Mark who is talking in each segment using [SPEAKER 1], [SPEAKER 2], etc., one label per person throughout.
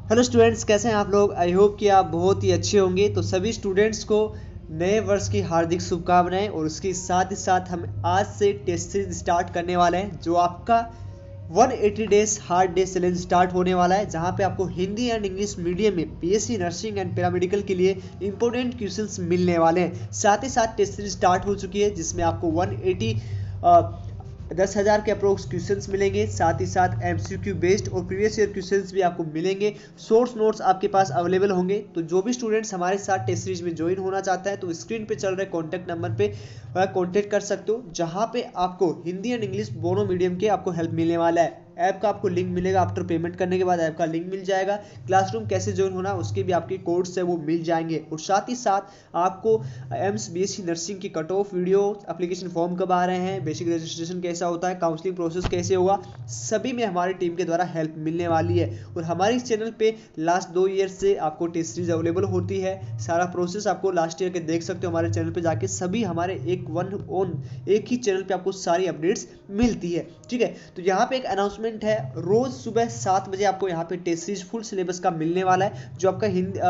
[SPEAKER 1] Hello students, कैसे हैं आप लोग। आई होप कि आप बहुत ही अच्छे होंगे। तो सभी स्टूडेंट्स को नए वर्ष की हार्दिक शुभकामनाएं। और उसके साथ ही साथ हम आज से टेस्ट सीरीज स्टार्ट करने वाले हैं, जो आपका 180 days hard day challenge start होने वाला है, जहां पे आपको हिंदी एंड इंग्लिश मीडियम में बीएससी नर्सिंग एंड पैरामेडिकल के लिए इंपॉर्टेंट क्वेश्चंस मिलने वाले हैं। साथ ही साथ टेस्ट सीरीज स्टार्ट हो चुकी है, जिसमें आपको 180 10,000 के अप्रोक्स क्वेश्चंस मिलेंगे। साथ ही साथ एमसीक्यू बेस्ड और प्रीवियस ईयर क्वेश्चंस भी आपको मिलेंगे। सोर्स नोट्स आपके पास अवेलेबल होंगे। तो जो भी स्टूडेंट्स हमारे साथ टेस्ट सीरीज में ज्वाइन होना चाहता है, तो स्क्रीन पे चल रहे कॉन्टैक्ट नंबर पे कॉन्टैक्ट कर सकते हो, जहां पे आपको हिंदी एंड इंग्लिश दोनों मीडियम के आपको हेल्प मिलने वाला है। ऐप का आपको लिंक मिलेगा, आफ्टर पेमेंट करने के बाद ऐप का लिंक मिल जाएगा। क्लासरूम कैसे ज्वाइन होना उसके भी आपके कोड्स है वो मिल जाएंगे। और साथ ही साथ आपको एम्स बीएससी नर्सिंग की cut off video, application form कब आ रहे हैं, बेसिक रजिस्ट्रेशन कैसा होता है, काउंसलिंग प्रोसेस कैसे होगा, सभी में हमारी टीम के द्वारा हेल्प मिलने वाली है। और हमारे इस चैनल पे लास्ट 2 ईयर से आपको टेस्ट सीरीज अवेलेबल होती है। सारा प्रोसेस आपको लास्ट ईयर के देख सकते हो हमारे चैनल पे जाके। सभी हमारे एक ही चैनल पे आपको सारी अपडेट्स मिलती है। ठीक है, तो यहाँ पे एक अनाउंसमेंट है। रोज सुबह 7 बजे आपको यहाँ पे टेस्ट सीरीज फुल सिलेबस का मिलने वाला है, जो आपका हिंदी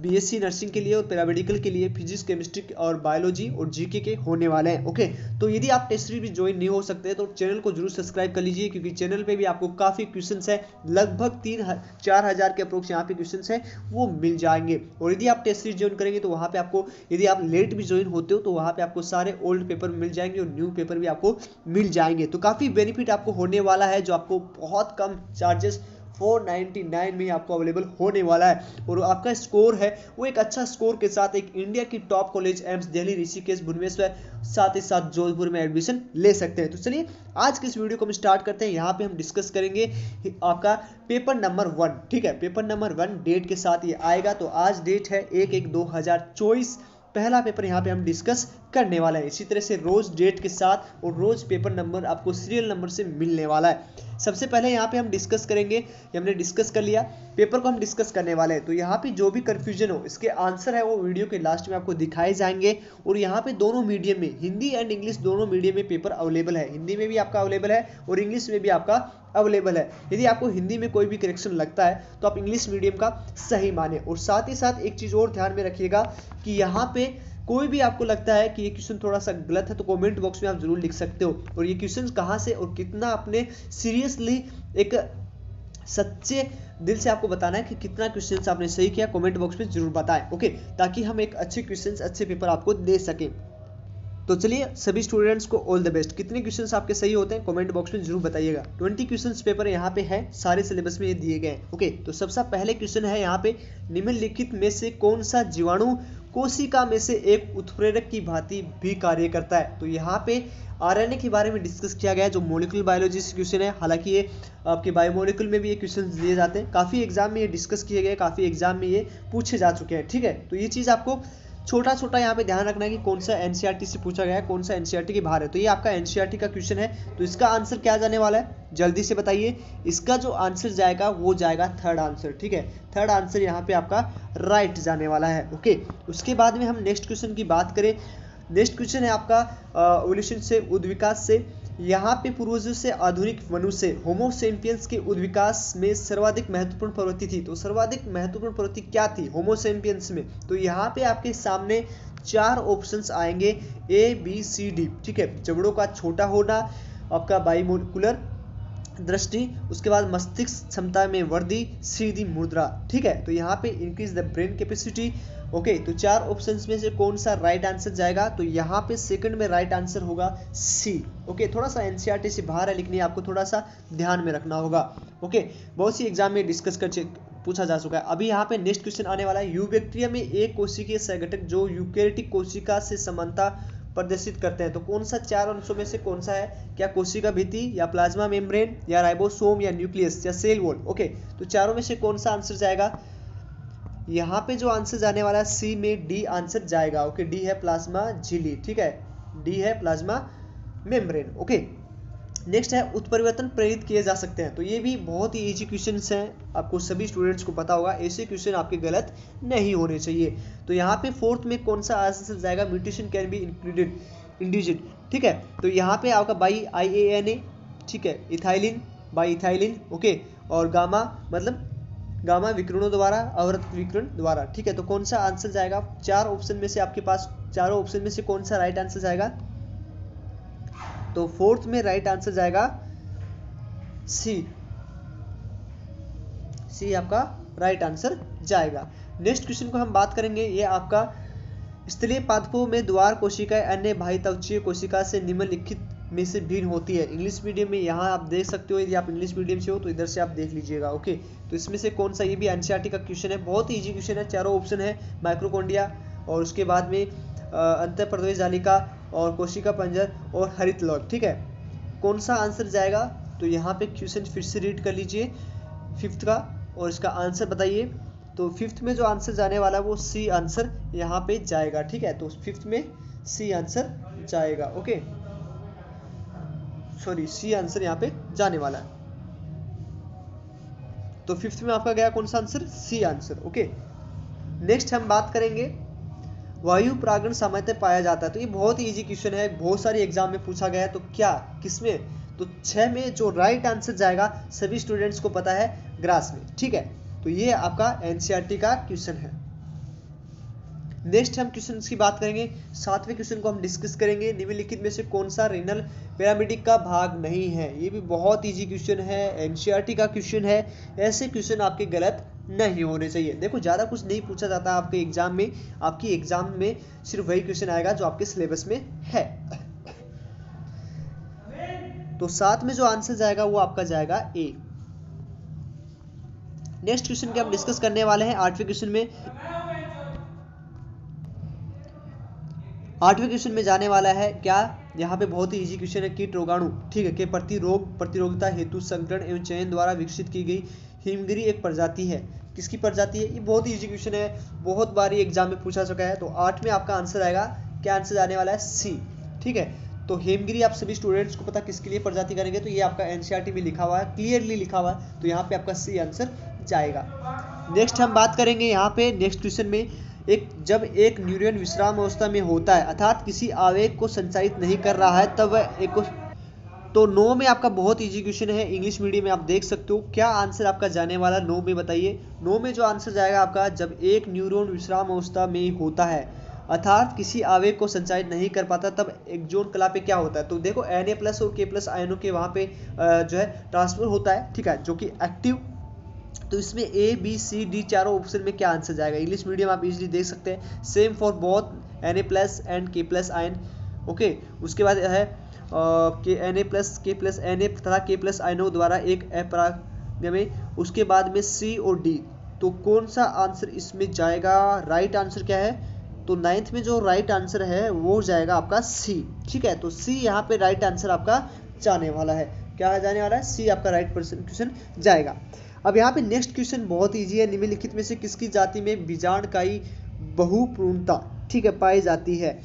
[SPEAKER 1] बीएससी नर्सिंग के लिए और पैरामेडिकल के लिए फिजिक्स, केमिस्ट्री और बायोलॉजी और जीके के होने वाले हैं। ओके, तो यदि आप टेस्ट सीरीज भी ज्वाइन नहीं हो सकते तो चैनल को जरूर सब्सक्राइब कर लीजिए, क्योंकि चैनल पे भी आपको काफी क्वेश्चंस है, लगभग 3-4 हजार के अप्रोक्स यहाँ पे क्वेश्चंस है वो मिल जाएंगे। और यदि आप टेस्ट सीरीज ज्वाइन करेंगे तो वहाँ पे आपको, यदि आप लेट भी ज्वाइन होते हो तो वहाँ पे आपको सारे ओल्ड पेपर मिल जाएंगे और न्यू पेपर भी आपको मिल जाएंगे। तो काफी बेनिफिट आपको होने वाला है, जो आपको बहुत कम चार्जेस 499 में आपको अवेलेबल होने वाला है। और आपका स्कोर है वो एक अच्छा स्कोर के साथ एक इंडिया की टॉप कॉलेज एम्स दिल्ली, ऋषिकेश, भुवनेश्वर, साथ ही साथ जोधपुर में एडमिशन ले सकते हैं। तो चलिए आज के इस वीडियो को हम स्टार्ट करते हैं। यहाँ पे हम डिस्कस करेंगे आपका पेपर नंबर 1। ठीक है, पेपर नंबर 1 डेट के साथ ये आएगा। तो आज डेट है 1/1/2024। पहला पेपर यहाँ पे हम डिस्कस करने वाला है। इसी तरह से रोज डेट के साथ और रोज पेपर नंबर आपको सीरियल नंबर से मिलने वाला है। सबसे पहले यहाँ पे हम डिस्कस करेंगे, हमने डिस्कस कर लिया, पेपर को हम डिस्कस करने वाले हैं। तो यहाँ पे जो भी कंफ्यूजन हो इसके आंसर है वो वीडियो के लास्ट में आपको दिखाए जाएंगे। और यहाँ पे दोनों मीडियम में, हिंदी एंड इंग्लिश दोनों मीडियम में पेपर अवेलेबल है। हिंदी में भी आपका अवेलेबल है और इंग्लिश में भी आपका अवेलेबल है। यदि आपको हिंदी में कोई भी करेक्शन लगता है तो आप इंग्लिश मीडियम का सही माने। और साथ ही साथ एक चीज़ और ध्यान में रखिएगा कि यहाँ पे कोई भी आपको लगता है कि ये क्वेश्चन थोड़ा सा गलत है तो कमेंट बॉक्स में आप जरूर लिख सकते हो। और ये क्वेश्चन कहाँ से और कितना आपने सीरियसली एक सच्चे दिल से आपको बताना है कि कितना क्वेश्चन आपने सही किया, कमेंट बॉक्स में जरूर बताएं। ओके, ताकि हम एक अच्छे क्वेश्चन, अच्छे पेपर आपको दे सकें। तो चलिए सभी स्टूडेंट्स को ऑल द बेस्ट। कितने क्वेश्चंस आपके सही होते हैं कमेंट बॉक्स में जरूर बताइएगा। 20 क्वेश्चंस पेपर यहाँ पे है, सारे सिलेबस में ये दिए गए हैं। ओके, तो सबसे पहले क्वेश्चन है यहाँ पे, निम्नलिखित में से कौन सा जीवाणु कोशिका में से एक उत्प्रेरक की भांति भी कार्य करता है। तो यहाँ पे आरएनए के बारे में डिस्कस किया गया है, जो मॉलिक्यूलर बायोलॉजी से क्वेश्चन है। हालांकि ये आपके बायोमोलिक्यूल में भी ये क्वेश्चन दिए जाते हैं, काफ़ी एग्जाम में ये डिस्कस किए गए, काफ़ी एग्जाम में ये पूछे जा चुके हैं। ठीक है, तो ये चीज़ आपको छोटा छोटा यहाँ पे ध्यान रखना है कि कौन सा एनसीईआरटी से पूछा गया है, कौन सा एनसीईआरटी के बाहर है। तो ये आपका एनसीईआरटी का क्वेश्चन है। तो इसका आंसर क्या जाने वाला है, जल्दी से बताइए। इसका जो आंसर जाएगा वो जाएगा थर्ड आंसर। ठीक है, थर्ड आंसर यहाँ पे आपका राइट जाने वाला है। ओके, उसके बाद में हम नेक्स्ट क्वेश्चन की बात करें। नेक्स्ट क्वेश्चन है आपका एवोल्यूशन से, उद्विकास से। यहाँ पे पूर्वजों से आधुनिक मनुष्य होमो सेपियंस के उद्विकास में सर्वाधिक महत्वपूर्ण प्रवृत्ति थी। तो सर्वाधिक महत्वपूर्ण प्रवृत्ति क्या थी होमो सेपियंस में। तो यहाँ पे आपके सामने 4 ऑप्शंस आएंगे, ए बी सी डी। ठीक है, जबड़ों का छोटा होना, आपका बाइमोलिकुलर दृष्टि, उसके बाद मस्तिष्क क्षमता में वृद्धि, सीधी मुद्रा। ठीक है, तो यहाँ पे increase the brain capacity. Okay, तो 4 ऑप्शंस में से कौन सा राइट आंसर जाएगा। तो यहाँ पे सेकंड में राइट आंसर होगा सी। ओके, थोड़ा सा एनसीईआरटी से बाहर है, लेकिन ये आपको थोड़ा सा ध्यान में रखना होगा। ओके, बहुत सी एग्जाम में डिस्कस कर पूछा जा चुका है। अभी यहाँ पे नेक्स्ट क्वेश्चन आने वाला है, यूबैक्टीरिया में एक कोशिकीय संगठक जो यूकेरियोटिक कोशिका से समानता प्रदर्शित करते हैं। तो कौन सा 4 अंशों में से कौन सा है, क्या कोशिका भित्ति या प्लाज्मा मेम्ब्रेन या राइबोसोम या न्यूक्लियस या सेल वॉल। ओके, तो चारों में से कौन सा आंसर जाएगा। यहाँ पे जो आंसर जाने वाला है सी में डी आंसर जाएगा। ओके, डी है प्लाज्मा झिल्ली। ठीक है, डी है प्लाज्मा मेम्ब्रेन। ओके, नेक्स्ट है उत्परिवर्तन प्रेरित किए जा सकते हैं। तो ये भी बहुत ही इजी क्वेश्चन हैं, आपको सभी स्टूडेंट्स को पता होगा। ऐसे क्वेश्चन आपके गलत नहीं होने चाहिए। तो यहाँ पे फोर्थ में कौन सा आंसर जाएगा, mutation can be included induced. ठीक है, तो यहाँ पे आपका बाई IANA, ठीक है, इथाइलिन, बाई इथाइलिन। ओके, और गामा मतलब गामा विकिरणों द्वारा, अवरक्त विकिरण द्वारा। ठीक है, तो कौन सा आंसर जाएगा? चार ऑप्शन में से आपके पास, चारों ऑप्शन में से कौन सा राइट आंसर जाएगा? तो फोर्थ में राइट आंसर जाएगा सी। सी आपका राइट आंसर जाएगा। नेक्स्ट क्वेश्चन को हम बात करेंगे, ये आपका स्थलीय पादपों में द्वार कोशिकाएं अन्य बाह्य त्वचीय कोशिका से निम्नलिखित में से भिन्न होती है। इंग्लिश मीडियम में यहाँ आप देख सकते हो, यदि आप इंग्लिश मीडियम से हो तो इधर से आप देख लीजिएगा। ओके, तो इसमें से कौन सा, ये भी एनसीईआरटी का क्वेश्चन है, बहुत ही इजी क्वेश्चन है। चारों ऑप्शन है, माइक्रोकोंडिया और उसके बाद में अंतःप्रवेश जालिका और कोशिका पंजर और हरित लौक। ठीक है, कौन सा आंसर जाएगा? तो यहाँ पे क्वेश्चन फिर से रीड कर लीजिए फिफ्थ का और इसका आंसर बताइए। तो फिफ्थ में जो आंसर जाने वाला है वो सी आंसर यहाँ पे जाएगा। ठीक है, तो फिफ्थ में सी आंसर जाएगा। ओके, सॉरी, सी आंसर यहाँ पे जाने वाला है। तो फिफ्थ में आपका गया कौन सा answer? C answer. Okay, next हम बात करेंगे वायु परागण सामान्यतः पाया जाता है। तो ये बहुत ही इजी क्वेश्चन है, बहुत सारे एग्जाम में पूछा गया है। तो क्या, किसमें? तो 6 में जो राइट आंसर जाएगा सभी स्टूडेंट्स को पता है, ग्रास में। ठीक है, तो ये आपका एनसीईआरटी का क्वेश्चन है। नेक्स्ट हम क्वेश्चन की बात करेंगे, सातवें क्वेश्चन को हम डिस्कस करेंगे, निम्नलिखित में से कौन सा रीनल पैरामीडिक का भाग नहीं है। ये भी बहुत इजी क्वेश्चन है, एनसीईआरटी का क्वेश्चन है। ऐसे क्वेश्चन आपके गलत नहीं होने चाहिए। देखो, ज़्यादा कुछ नहीं पूछा जाता आपके एग्जाम में, आपकी एग्जाम में सिर्फ वही क्वेश्चन आएगा जो आपके सिलेबस में है। तो 7 में जो आंसर जाएगा वो आपका जाएगा ए। नेक्स्ट क्वेश्चन के हम डिस्कस करने वाले हैं 8वें क्वेश्चन में। 8वें क्वेश्चन में जाने वाला है क्या, यहाँ पे बहुत ही इजी क्वेश्चन है, कीट रोगाणु, ठीक है, के प्रतिरोगिता हेतु संकरण एवं चयन द्वारा विकसित की गई हिमगिरी एक प्रजाति है। किसकी प्रजाति है? ये बहुत ही इजी क्वेश्चन है, बहुत बार ये एग्जाम में पूछा चुका है। तो 8 में आपका आंसर आएगा, क्या आंसर जाने वाला है? सी। ठीक है, तो हेमगिरी आप सभी स्टूडेंट्स को पता किसके लिए प्रजाति करेंगे, तो ये आपका एनसीईआरटी में लिखा हुआ है, क्लियरली लिखा हुआ है। तो यहाँ पे आपका सी आंसर जाएगा। नेक्स्ट हम बात करेंगे यहाँ पे नेक्स्ट क्वेश्चन में, जब एक न्यूरॉन विश्राम अवस्था में होता है अर्थात किसी आवेग को संचारित नहीं कर रहा है तब एक। तो 9 में आपका बहुत इजी क्वेश्चन है, इंग्लिश मीडियम में आप देख सकते हो। क्या आंसर आपका जाने वाला 9 में बताइए? 9 में जो आंसर जाएगा आपका, जब एक न्यूरॉन विश्राम अवस्था में होता है अर्थात किसी आवेग को संचारित नहीं कर पाता तब एक्सोन कला पे क्या होता है। तो देखो, Na+ और K+ आयनों के वहाँ पे जो है ट्रांसफर होता है, ठीक है, जो कि एक्टिव। तो इसमें A, B, C, D चारों ऑप्शन में क्या आंसर जाएगा? इंग्लिश मीडियम आप इजीली देख सकते हैं। Same for both Na+ and K+ ion. Okay, उसके बाद है Na तथा K+ आयनों द्वारा एक अपराग में, उसके बाद में C और D। तो कौन सा आंसर इसमें जाएगा? राइट आंसर क्या है? तो 9th में जो राइट आंसर है वो जाएगा आपका सी। ठीक है, तो सी यहाँ पे राइट आंसर आपका जाने वाला है। क्या जाने वाला है? सी आपका राइट क्वेश्चन जाएगा। अब यहाँ पे नेक्स्ट क्वेश्चन बहुत इजी है, निम्नलिखित में से किसकी जाति में बीजाणुकाई बहुपूर्णता, ठीक है, पाई जाती है।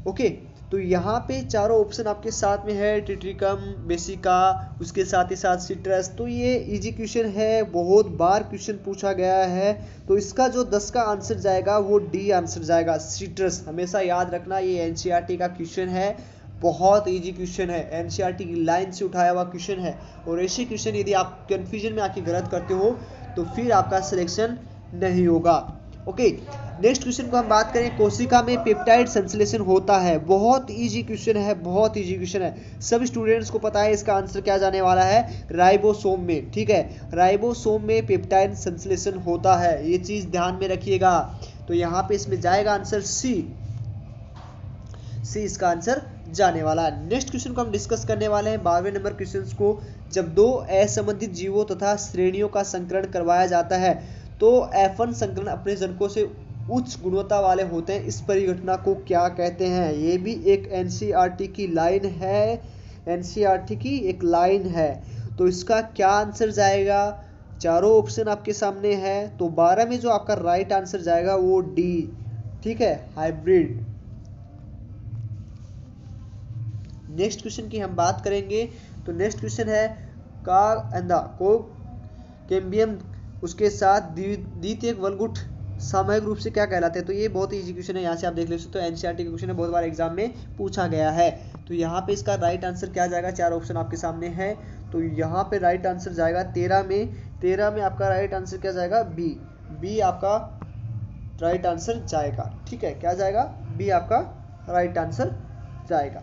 [SPEAKER 1] ओके, तो यहाँ पे चारों ऑप्शन आपके साथ में है, टिट्रिकम, बेसिका, उसके साथ ही साथ सिट्रस। तो ये इजी क्वेश्चन है, बहुत बार क्वेश्चन पूछा गया है। तो इसका जो 10 का आंसर जाएगा वो डी आंसर जाएगा, सिट्रस। हमेशा याद रखना, ये एनसीईआरटी का क्वेश्चन है, बहुत इजी क्वेश्चन है, एनसीईआरटी की लाइन से उठाया हुआ क्वेश्चन है। और ऐसे क्वेश्चन यदि आप कंफ्यूजन में आके गलत करते हो तो फिर आपका सिलेक्शन नहीं होगा। ओके, नेक्स्ट क्वेश्चन को हम बात करें, कोशिका में पेप्टाइड संश्लेषण होता है। बहुत इजी क्वेश्चन है, बहुत इजी क्वेश्चन है, सब स्टूडेंट्स को पता है। इसका आंसर क्या जाने वाला है? राइबोसोम में। ठीक है, राइबोसोम में पेप्टाइड संश्लेषण होता है, ये चीज ध्यान में रखिएगा। तो यहाँ पे इसमें जाएगा आंसर सी। सी इसका आंसर जाने वाला है। नेक्स्ट क्वेश्चन को हम डिस्कस करने वाले हैं 12वें नंबर क्वेश्चन को, जब दो असंबंधित जीवों तथा श्रेणियों का संकरण करवाया जाता है तो F1 संकरण अपने जनकों से उच्च गुणवत्ता वाले होते हैं, इस परिघटना को क्या कहते हैं? ये भी एक एनसीईआरटी की लाइन है, एनसीईआरटी की एक लाइन है। तो इसका क्या आंसर जाएगा? चारों ऑप्शन आपके सामने है। तो 12 में जो आपका राइट आंसर जाएगा वो डी, ठीक है, हाइब्रिड। नेक्स्ट क्वेश्चन की हम बात करेंगे, तो नेक्स्ट क्वेश्चन है का अंधा को कैम्बियम उसके साथ द्वितीयक वलगुट सामूहिक रूप से क्या कहलाते हैं? तो ये बहुत ही इजी क्वेश्चन है, यहाँ से आप देख ले सकते हो, एनसीईआरटी का क्वेश्चन है, बहुत बार एग्जाम में पूछा गया है। तो यहाँ पे इसका राइट आंसर क्या जाएगा? चार ऑप्शन आपके सामने है। तो यहाँ पे राइट आंसर जाएगा 13 में 13 में आपका राइट आंसर क्या जाएगा? बी। बी आपका राइट आंसर जाएगा। ठीक है, क्या जाएगा? बी आपका राइट आंसर जाएगा।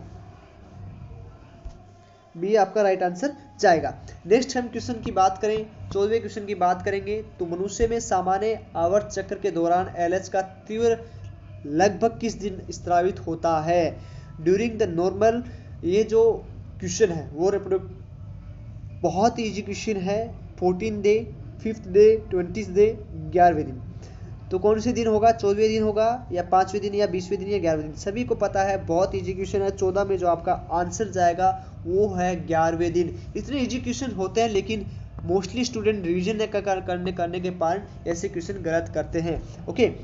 [SPEAKER 1] बी आपका राइट आंसर जाएगा। नेक्स्ट हम क्वेश्चन की बात करें, 14वें क्वेश्चन की बात करेंगे। तो मनुष्य में सामान्य आवर्त चक्र के दौरान एलएच का तीव्र लगभग किस दिन स्रावित होता है? During the normal. ये जो क्वेश्चन है वो बहुत इजी क्वेश्चन है। 14 day, 5th day, 20th day, 11वें दिन। तो कौन से दिन होगा? 14वें दिन होगा या 5वें दिन या 20वें दिन या 11वें दिन? सभी को पता है, बहुत इजी क्वेश्चन है। 14 में जो आपका आंसर जाएगा वो है 11वें दिन। इतने इजी क्वेश्चन होते हैं लेकिन मोस्टली स्टूडेंट रिवीजन करने के कारण ऐसे क्वेश्चन गलत करते हैं। ओके,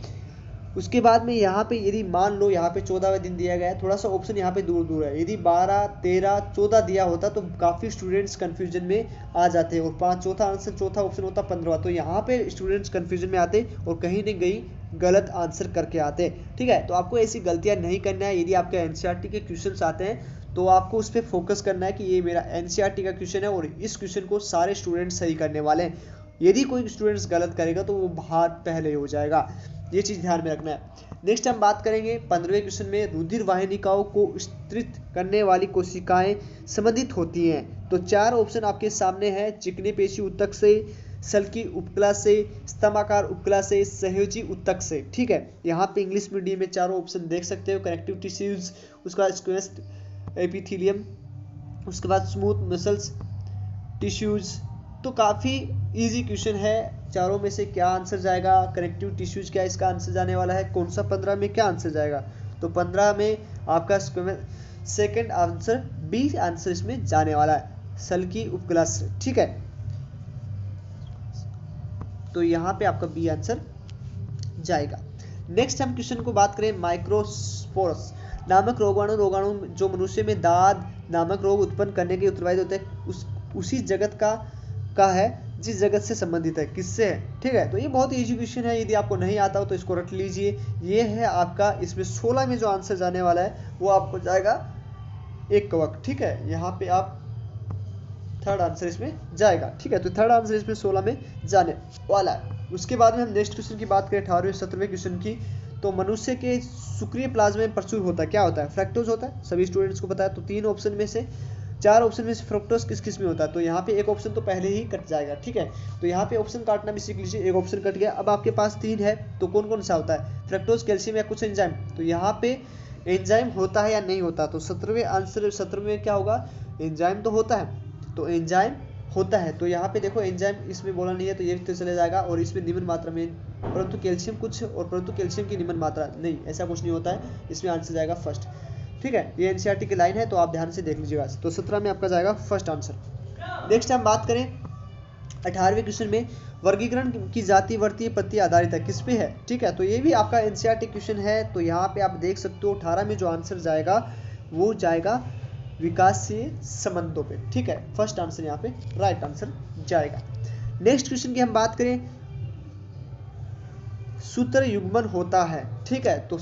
[SPEAKER 1] उसके बाद में यहाँ पे यदि मान लो यहाँ पे 14वें दिन दिया गया है, थोड़ा सा ऑप्शन यहाँ पे दूर दूर है। यदि 12, 13, 14 दिया होता तो काफ़ी स्टूडेंट्स कंफ्यूजन में आ जाते और चौथा ऑप्शन होता 15। तो यहाँ पे स्टूडेंट्स कंफ्यूजन में आते और कहीं न कहीं गलत आंसर करके आते। ठीक है, तो आपको ऐसी गलतियाँ नहीं करना है। यदि आपके एनसीईआरटी के क्वेश्चन आते हैं तो आपको उस पर फोकस करना है कि ये मेरा एनसीईआरटी का क्वेश्चन है और इस क्वेश्चन को सारे स्टूडेंट्स सही करने वाले हैं। यदि कोई स्टूडेंट्स गलत करेगा तो वो बाहर पहले हो जाएगा। ये चीज़ ध्यान में रखना है। नेक्स्ट हम बात करेंगे 15वें क्वेश्चन में, रुधिर वाहिनिकाओं को स्त्रित करने वाली कोशिकाएं संबंधित होती हैं। तो 4 ऑप्शन आपके सामने है। चिकनी पेशी ऊतक से, सल्की उपकला से, स्तंभाकार उपकला से, सहयोजी ऊतक से। ठीक है, यहाँ पे इंग्लिश मीडियम में चारों ऑप्शन देख सकते हो। कनेक्टिव टिश्यूज, उसके बाद स्क्वेस एपिथेलियम, उसके बाद स्मूथ मसल्स टिश्यूज। तो काफ़ी इजी क्वेश्चन है। चारों में से क्या आंसर जाएगा? कनेक्टिव टिश्यूज क्या इसका आंसर जाने वाला है? कौन सा 15 में क्या आंसर जाएगा? तो 15 में आपका सेकंड आंसर बी आंसर इसमें जाने वाला है, सल्की उपकला से। ठीक है, तो यहाँ पे आपका बी आंसर जाएगा। नेक्स्ट हम क्वेश्चन को बात करें, माइक्रोस्पोरस नामक रोगाणु जो मनुष्य में दाद नामक रोग उत्पन्न करने के उत्तरदायी होते हैं, उसी जगत का है जिस जगत से संबंधित है। किससे है? ठीक है, तो ये बहुत इजी क्वेश्चन है। यदि आपको नहीं आता हो तो इसको रट लीजिए। ये है आपका, इसमें 16 में जो आंसर जाने वाला है वो आपको जाएगा एक कवक। ठीक है, यहाँ पे आप थर्ड आंसर इसमें जाएगा। ठीक है, तो थर्ड आंसर इसमें 16 में जाने वाला है। उसके बाद में हम नेक्स्ट क्वेश्चन की बात करें, 18वें 17वें क्वेश्चन की। तो मनुष्य के शुक्रिय प्लाज्मा में प्रचुर होता है, क्या होता है? फ्रैक्टोज होता है, सभी स्टूडेंट्स को पता है। तो 3 ऑप्शन में से 4 ऑप्शन में से फ्रक्टोज किस किस में होता है? तो यहाँ पे एक ऑप्शन तो पहले ही कट जाएगा। ठीक है, तो यहाँ पे ऑप्शन काटना भी सीख लीजिए। एक ऑप्शन कट गया, अब आपके पास 3 है, तो कौन कौन सा होता है? फ्रक्टोज, कैल्शियम या कुछ एंजाइम। तो यहाँ पे एंजाइम होता है या नहीं होता? तो 17वें आंसर 17 में क्या होगा? एंजाइम तो होता है, तो एंजाइम होता है। तो यहाँ पे देखो एंजाइम इसमें बोला नहीं है, तो ये तो चले जाएगा। और इसमें निम्न मात्रा में, परंतु कैल्शियम कुछ और परंतु कैल्शियम की निम्न मात्रा नहीं, ऐसा कुछ नहीं होता है। इसमें आंसर जाएगा फर्स्ट। ठीक है, ये एनसीईआरटी की लाइन है तो आप ध्यान से देख लीजिएगा। तो 17 में आपका जाएगा फर्स्ट आंसर। नेक्स्ट हम बात करें 18वें क्वेश्चन में, वर्गीकरण की जाति वर्तीय पद्धति आधारित है, किस पे है? ठीक है, तो ये भी आपका एनसीईआरटी क्वेश्चन है। तो यहाँ पे आप देख सकते हो 18 में जो आंसर जाएगा वो जाएगा विकासीय संबंधों पे। ठीक है, फर्स्ट आंसर यहाँ पे राइट आंसर जाएगा। नेक्स्ट क्वेश्चन की हम बात करें, सूत्र युग्मन होता है। ठीक है, तो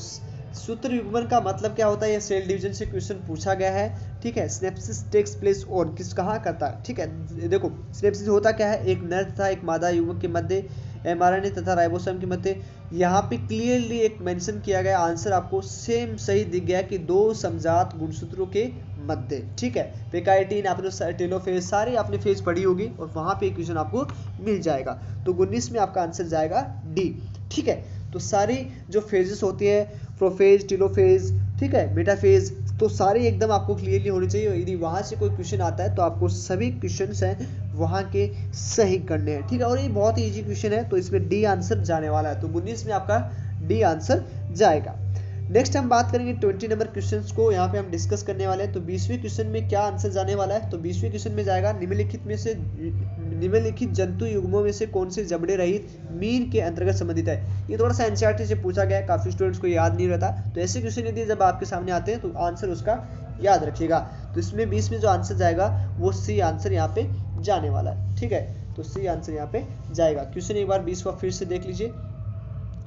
[SPEAKER 1] सूत्र युग्मन का मतलब क्या होता है? ये सेल डिवीजन से क्वेश्चन पूछा गया है। ठीक है, सिनेप्सिस टेक्स प्लेस ऑन, किस कहाँ करता है? ठीक है, देखो सिनेप्सिस होता क्या है? एक नर तथा एक मादा युग्मक के मध्य, एमआरएनए तथा राइबोसोम के मध्य। यहाँ पे क्लियरली एक मेंशन किया गया, आंसर आपको सेम सही दिख गया कि 2 समजात गुणसूत्रों के मध्य। ठीक है, पेकाइटिन, आपने टेलोफेज, सारी आपने फेज पढ़ी होगी और वहाँ पे क्वेश्चन आपको मिल जाएगा। तो 19 में आपका आंसर जाएगा डी। ठीक है, तो सारी जो फेजेस होती है, प्रोफेज, टेलोफेज, ठीक है, मेटाफेज, तो सारी एकदम आपको क्लियरली होनी चाहिए। यदि वहाँ से कोई क्वेश्चन आता है तो आपको सभी क्वेश्चंस हैं वहाँ के सही करने हैं। ठीक है, और ये बहुत ही इजी क्वेश्चन है तो इसमें डी आंसर जाने वाला है। तो 19 में आपका डी आंसर जाएगा। नेक्स्ट हम बात करेंगे 20 नंबर क्वेश्चंस को, यहाँ पे हम डिस्कस करने वाले हैं। तो 20वें क्वेश्चन में क्या आंसर जाने वाला है? तो 20वें क्वेश्चन में जाएगा, निम्नलिखित जंतु युग्मों में से कौन से जबड़े रहित मीन के अंतर्गत संबंधित है? ये थोड़ा सा एनसीईआरटी से पूछा गया है, काफी स्टूडेंट्स को याद नहीं रहता। तो ऐसे क्वेश्चन यदि जब आपके सामने आते हैं तो आंसर उसका याद रखिएगा। तो इसमें 20 में जो आंसर जाएगा वो सी आंसर यहाँ पे जाने वाला है। ठीक है, तो सी आंसर यहाँ पे जाएगा। क्वेश्चन एक बार 20वां फिर से देख लीजिए।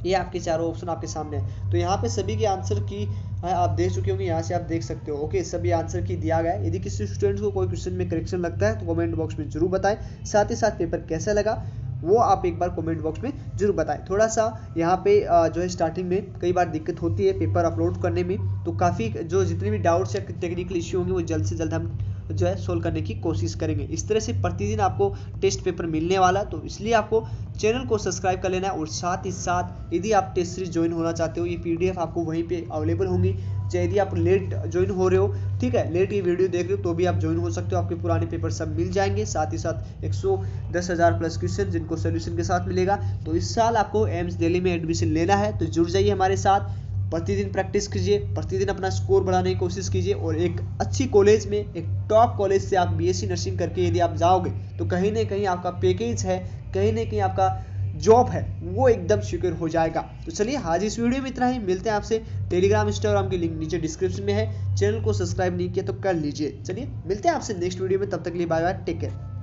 [SPEAKER 1] ये आपके चारों ऑप्शन आपके सामने है। तो यहाँ पे सभी के आंसर की हाँ आप देख चुके होंगे, यहाँ से आप देख सकते हो। ओके, सभी आंसर की दिया गया है। यदि किसी स्टूडेंट को कोई क्वेश्चन में करेक्शन लगता है तो कमेंट बॉक्स में जरूर बताएं। साथ ही साथ पेपर कैसा लगा वो आप एक बार कमेंट बॉक्स में जरूर बताएं। थोड़ा सा यहाँ पे जो है स्टार्टिंग में कई बार दिक्कत होती है पेपर अपलोड करने में, तो काफ़ी जो जितने भी डाउट्स या टेक्निकल इश्यू होंगे वो जल्द से जल्द हम जो है सोल्व करने की कोशिश करेंगे। इस तरह से प्रतिदिन आपको टेस्ट पेपर मिलने वाला, तो इसलिए आपको चैनल को सब्सक्राइब कर लेना है। और साथ ही साथ यदि आप टेस्ट सीरीज ज्वाइन होना चाहते हो, ये पीडीएफ आपको वहीं पे अवेलेबल होंगी। चाहे यदि आप लेट ज्वाइन हो रहे हो, ठीक है, लेट ये वीडियो देख रहे हो, तो भी आप ज्वाइन हो सकते हो। आपके पुराने पेपर सब मिल जाएंगे। साथ ही साथ 110,000 प्लस क्वेश्चन जिनको सोल्यूशन के साथ मिलेगा। तो इस साल आपको एम्स दिल्ली में एडमिशन लेना है तो जुड़ जाइए हमारे साथ। प्रतिदिन प्रैक्टिस कीजिए, प्रतिदिन अपना स्कोर बढ़ाने की कोशिश कीजिए, और एक अच्छी कॉलेज में, एक टॉप कॉलेज से आप बीएससी नर्सिंग करके यदि आप जाओगे तो कहीं ना कहीं आपका पैकेज है, कहीं ना कहीं आपका जॉब है वो एकदम सिक्योर हो जाएगा। तो चलिए आज इस वीडियो में इतना ही। मिलते हैं आपसे। टेलीग्राम इंस्टाग्राम की लिंक नीचे डिस्क्रिप्शन में है। चैनल को सब्सक्राइब नहीं किया तो कर लीजिए। चलिए मिलते हैं आपसे नेक्स्ट वीडियो में, तब तक के लिए बाय बाय, टेक केयर।